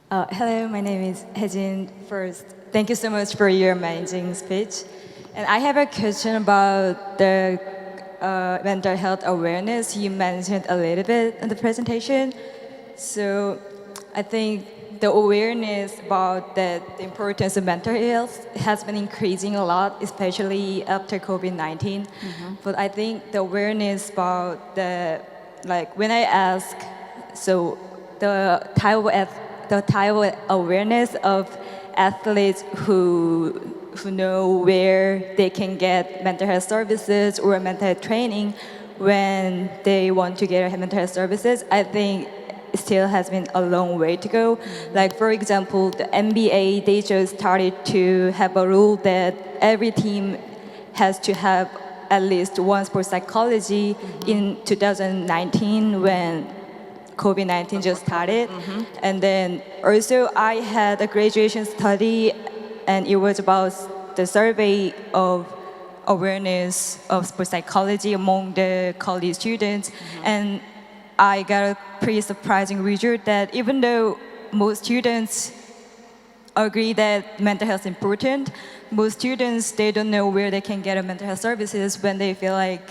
Hello, my name is Hejin. First, thank you so much for your amazing speech. And I have a question about the mental health awareness you mentioned a little bit in the presentation. So I think the awareness about the importance of mental health has been increasing a lot, especially after COVID-19. Mm-hmm. But I think the awareness about when I ask, so the type of awareness of athletes who know where they can get mental health services or mental health training when they want to get mental health services, I think still has been a long way to go. Like, for example, the NBA, they just started to have a rule that every team has to have at least one sports psychology in 2019 when COVID-19 just started. And then also I had a graduation study, and it was about the survey of awareness of sports psychology among the college students. And I got a pretty surprising result that even though most students agree that mental health is important, most students, they don't know where they can get a mental health services when they feel like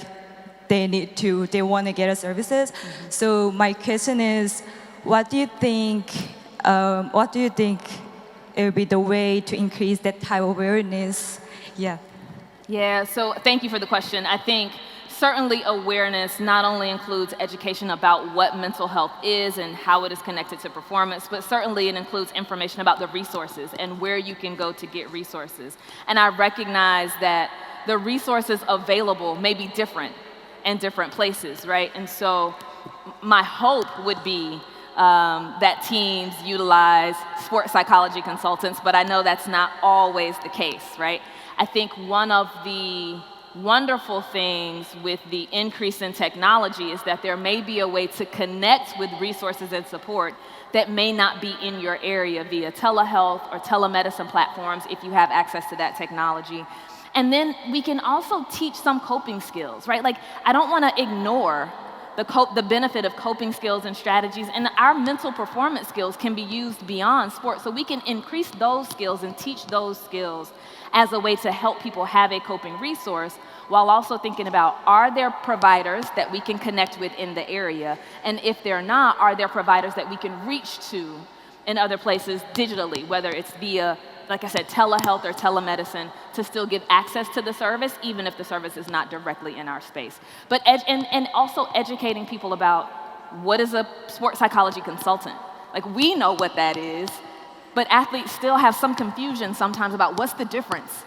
they want to get a services. So my question is, what do you think it would be the way to increase that type of awareness? Yeah. Yeah, so thank you for the question. I think certainly awareness not only includes education about what mental health is and how it is connected to performance, but certainly it includes information about the resources and where you can go to get resources. And I recognize that the resources available may be different in different places, right? And so my hope would be that teams utilize sports psychology consultants, but I know that's not always the case, right? I think one of the wonderful things with the increase in technology is that there may be a way to connect with resources and support that may not be in your area via telehealth or telemedicine platforms if you have access to that technology. And then we can also teach some coping skills, right? Like, I don't want to ignore the benefit of coping skills and strategies, and our mental performance skills can be used beyond sports. So we can increase those skills and teach those skills as a way to help people have a coping resource, while also thinking about, are there providers that we can connect with in the area? And if they're not, are there providers that we can reach to in other places digitally, whether it's via, like I said, telehealth or telemedicine, to still give access to the service, even if the service is not directly in our space. But and also educating people about, what is a sports psychology consultant? Like, we know what that is, but athletes still have some confusion sometimes about what's the difference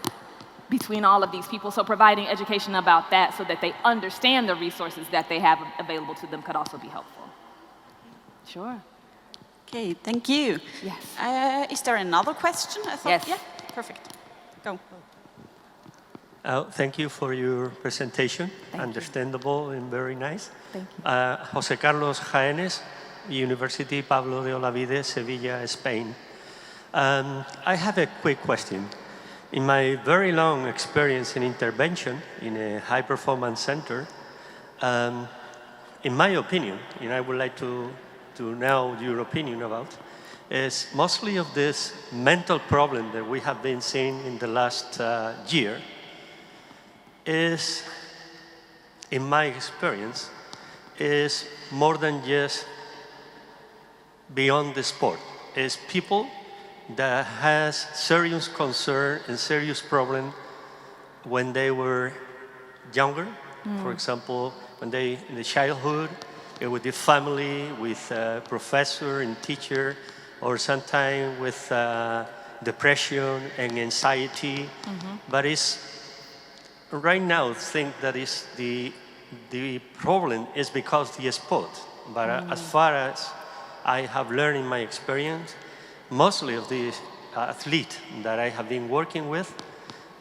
between all of these people. So providing education about that so that they understand the resources that they have available to them could also be helpful. Sure. Okay, thank you. Yes. Is there another question? I thought, Yes. Yeah, perfect. Go. Thank you for your presentation. Thank Understandable and very nice. Thank you. José Carlos Jaénes, University Pablo de Olavide, Sevilla, Spain. I have a quick question. In my very long experience in intervention in a high-performance center, in my opinion, and I would like to know your opinion about, is mostly of this mental problem that we have been seeing in the last year is, in my experience, is more than just beyond the sport. It's people that has serious concern and serious problem when they were younger. For example, when they, in the childhood, with the family, with professor and teacher, or sometimes with depression and anxiety. But it's, right now, think that is the problem is because the sport. But as far as I have learned in my experience, mostly of the athletes that I have been working with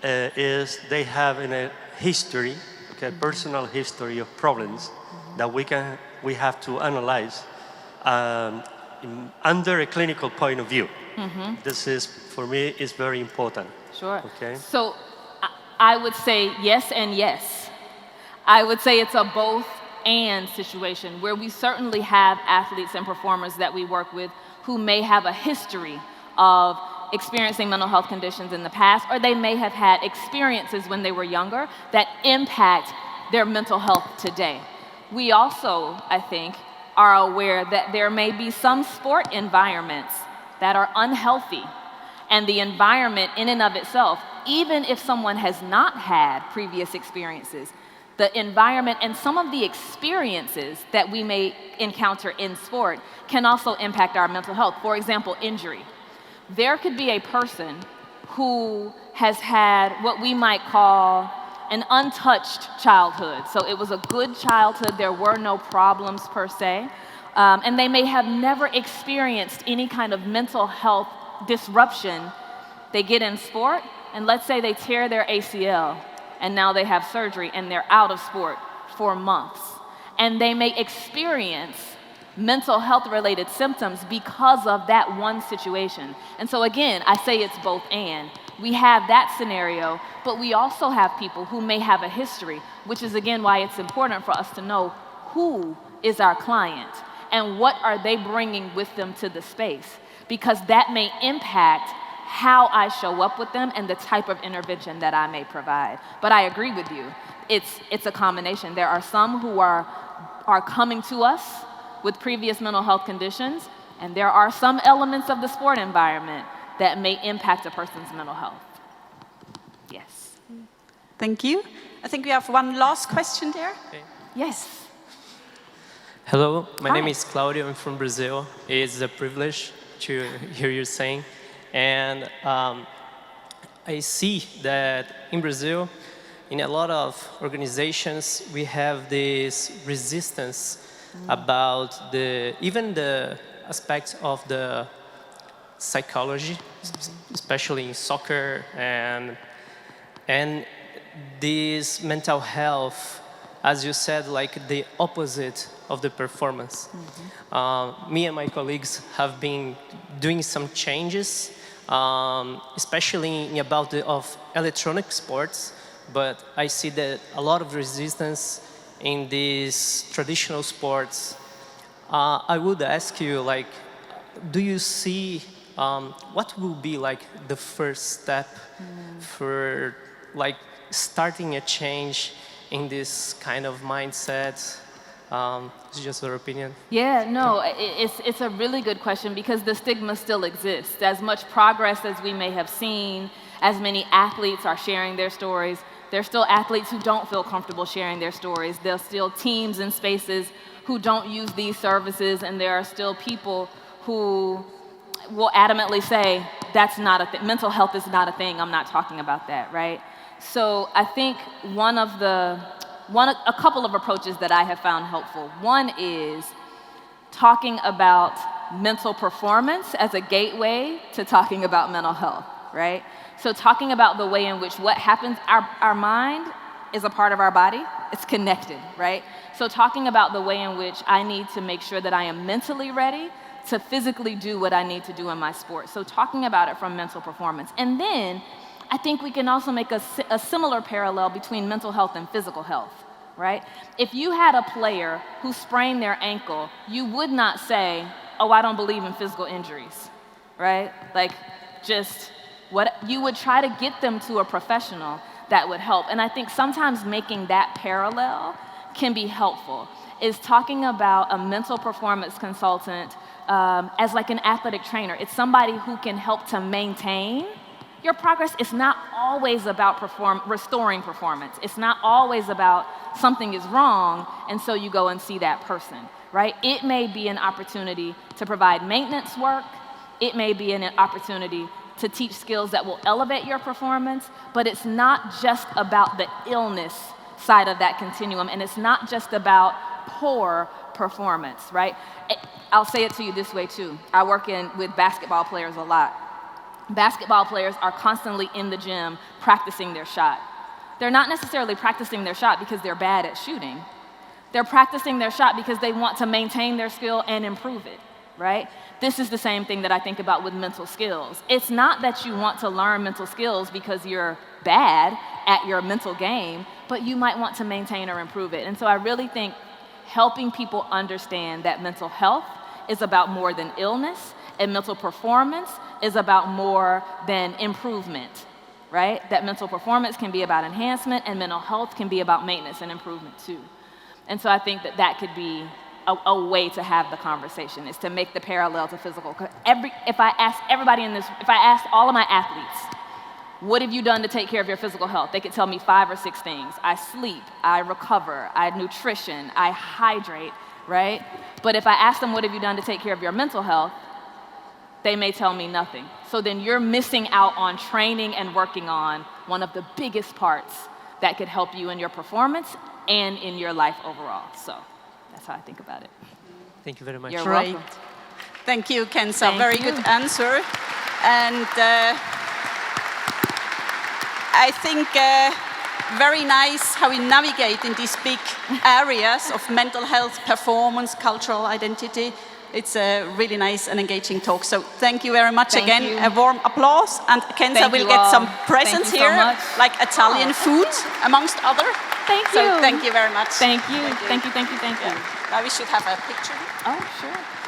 is they have a history, okay, personal history of problems that we have to analyze under a clinical point of view. This is, for me, is very important. Sure. Okay. So I would say yes and yes. I would say it's a both and situation where we certainly have athletes and performers that we work with who may have a history of experiencing mental health conditions in the past, or they may have had experiences when they were younger that impact their mental health today. We also, I think, are aware that there may be some sport environments that are unhealthy, and the environment in and of itself, even if someone has not had previous experiences, the environment and some of the experiences that we may encounter in sport can also impact our mental health. For example, injury. There could be a person who has had what we might call an untouched childhood. So it was a good childhood, there were no problems per se, And they may have never experienced any kind of mental health disruption. They get in sport, and let's say they tear their ACL, and now they have surgery, and they're out of sport for months. And they may experience mental health-related symptoms because of that one situation. And so again, I say it's both and. We have that scenario, but we also have people who may have a history, which is again why it's important for us to know who is our client and what are they bringing with them to the space, because that may impact how I show up with them and the type of intervention that I may provide. But I agree with you. It's a combination. There are some who are coming to us with previous mental health conditions, and there are some elements of the sport environment that may impact a person's mental health. Yes. Thank you. I think we have one last question there. Okay. Yes. Hello, my Hi. name is Claudio. I'm from Brazil. It's a privilege to hear you saying. And I see that in Brazil, in a lot of organizations, we have this resistance about even the aspects of the psychology, especially in soccer, and this mental health, as you said, like the opposite of the performance. Me and my colleagues have been doing some changes, especially about of electronic sports, but I see that a lot of resistance in these traditional sports. I would ask you, like, do you see what will be like the first step for like starting a change in this kind of mindset? It's just your opinion. Yeah, no, it's a really good question because the stigma still exists. As much progress as we may have seen, as many athletes are sharing their stories, there's still athletes who don't feel comfortable sharing their stories. There's still teams and spaces who don't use these services, and there are still people who will adamantly say, that's not a thing, mental health is not a thing, I'm not talking about that, right? So I think a couple of approaches that I have found helpful. One is talking about mental performance as a gateway to talking about mental health, right? So talking about the way in which what happens, our mind is a part of our body, it's connected, right? So talking about the way in which I need to make sure that I am mentally ready to physically do what I need to do in my sport. So talking about it from mental performance. And then I think we can also make a similar parallel between mental health and physical health, right? If you had a player who sprained their ankle, you would not say, oh, I don't believe in physical injuries, right? Like, just what you would try to get them to a professional that would help. And I think sometimes making that parallel can be helpful, is talking about a mental performance consultant as like an athletic trainer. It's somebody who can help to maintain your progress. It's not always about restoring performance. It's not always about something is wrong, and so you go and see that person, right? It may be an opportunity to provide maintenance work. It may be an opportunity to teach skills that will elevate your performance, but it's not just about the illness side of that continuum, and it's not just about poor performance, right? I'll say it to you this way too. I work with basketball players a lot. Basketball players are constantly in the gym practicing their shot. They're not necessarily practicing their shot because they're bad at shooting. They're practicing their shot because they want to maintain their skill and improve it, right? This is the same thing that I think about with mental skills. It's not that you want to learn mental skills because you're bad at your mental game, but you might want to maintain or improve it. And so I really think helping people understand that mental health is about more than illness, and mental performance is about more than improvement, right? That mental performance can be about enhancement, and mental health can be about maintenance and improvement too. And so I think that could be a way to have the conversation, is to make the parallel to physical. If I asked all of my athletes, what have you done to take care of your physical health? They could tell me 5 or 6 things. I sleep, I recover, I nutrition, I hydrate, right? But if I ask them, what have you done to take care of your mental health? They may tell me nothing. So then you're missing out on training and working on one of the biggest parts that could help you in your performance and in your life overall. So that's how I think about it. Thank you very much. You're Great. welcome. Thank you, Kensa. Thank Very you. good answer. And I think very nice how we navigate in these big areas of mental health, performance, cultural identity. It's a really nice and engaging talk. So thank you very much Thank again. you. A warm applause. And Kensa Thank will you get all. some Thank presents you so here, much. like Italian food, amongst other. Thank So you. thank you very much. Thank you. Thank you. Thank you. Thank you. Yeah. Now we should have a picture. Oh, sure.